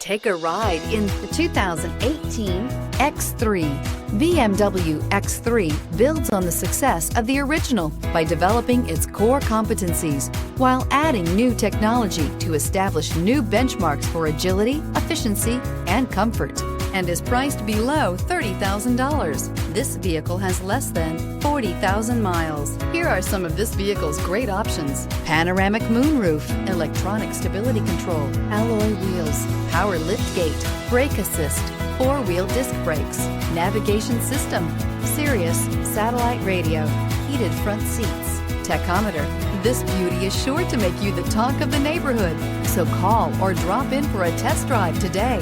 Take a ride in the 2018 X3. BMW X3 builds on the success of the original by developing its core competencies while adding new technology to establish new benchmarks for agility, efficiency, and comfort, and is priced below $30,000. This vehicle has less than 40,000 miles. Here are some of this vehicle's great options: panoramic moonroof, electronic stability control, alloy wheels, power liftgate, brake assist, four-wheel disc brakes, navigation system, Sirius satellite radio, heated front seats, tachometer. This beauty is sure to make you the talk of the neighborhood. So call or drop in for a test drive today.